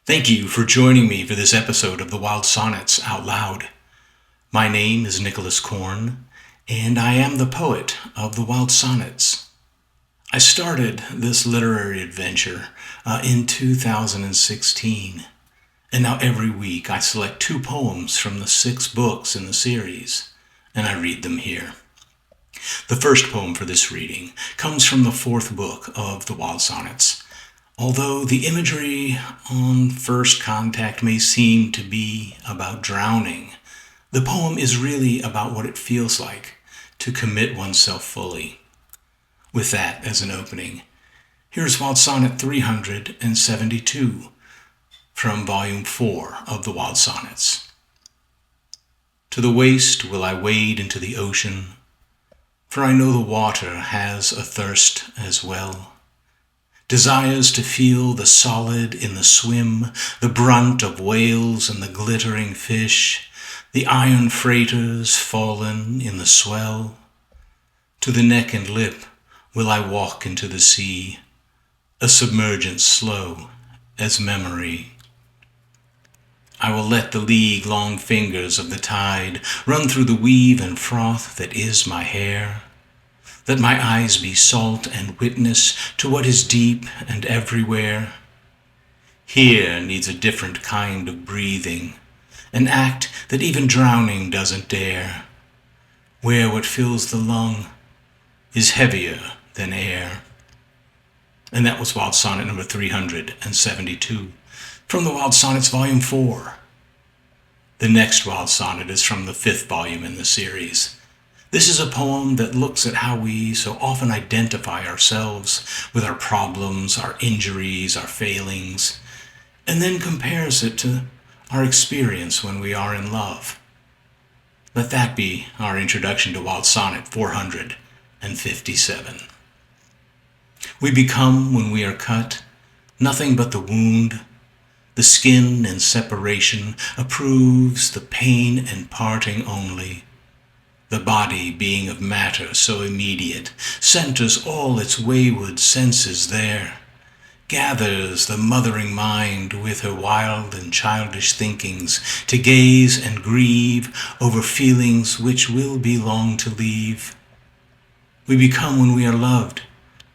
Thank you for joining me for this episode of the Wild Sonnets Out Loud. My name is Nicholas Korn, and I am the poet of the Wild Sonnets. I started this literary adventure in 2016, and now every week I select 2 poems from the 6 books in the series, and I read them here. The first poem for this reading comes from the 4th book of the Wild Sonnets. Although the imagery on first contact may seem to be about drowning, the poem is really about what it feels like to commit oneself fully. With that as an opening, here's Wild Sonnet 372 from Volume 4 of the Wild Sonnets. To the waist will I wade into the ocean, for I know the water has a thirst as well. Desires to feel the solid in the swim, the brunt of whales and the glittering fish, the iron freighters fallen in the swell. To the neck and lip will I walk into the sea, a submergence slow as memory. I will let the league-long fingers of the tide run through the weave and froth that is my hair. Let my eyes be salt and witness to what is deep and everywhere. Here needs a different kind of breathing, an act that even drowning doesn't dare, where what fills the lung is heavier than air. And that was Wild Sonnet number 372 from the Wild Sonnets Volume 4. The next Wild Sonnet is from the 5th volume in the series. This is a poem that looks at how we so often identify ourselves with our problems, our injuries, our failings, and then compares it to our experience when we are in love. Let that be our introduction to Wild Sonnet 457. We become, when we are cut, nothing but the wound. The skin in separation approves the pain and parting only. The body, being of matter so immediate, centers all its wayward senses there, gathers the mothering mind with her wild and childish thinkings to gaze and grieve over feelings which will be long to leave. We become, when we are loved,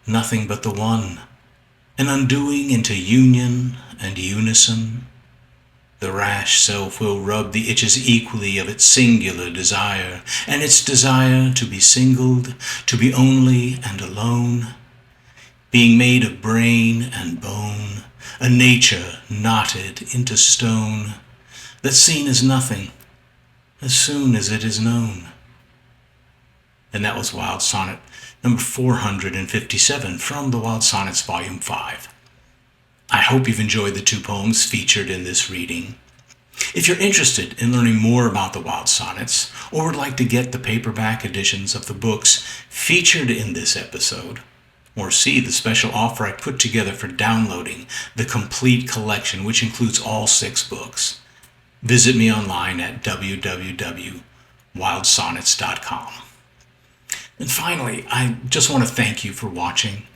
nothing but the one, an undoing into union and unison. The rash self will rub the itches equally of its singular desire, and its desire to be singled, to be only and alone, being made of brain and bone, a nature knotted into stone, that's seen as nothing as soon as it is known. And that was Wild Sonnet number 457 from the Wild Sonnets Volume 5. I hope you've enjoyed the 2 poems featured in this reading. If you're interested in learning more about the Wild Sonnets, or would like to get the paperback editions of the books featured in this episode, or see the special offer I put together for downloading the complete collection, which includes all 6 books, visit me online at www.wildsonnets.com. And finally, I just want to thank you for watching.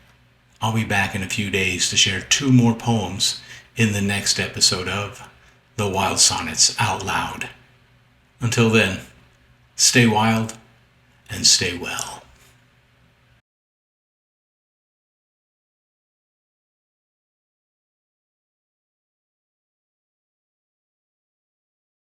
I'll be back in a few days to share 2 more poems in the next episode of The Wild Sonnets Out Loud. Until then, stay wild and stay well.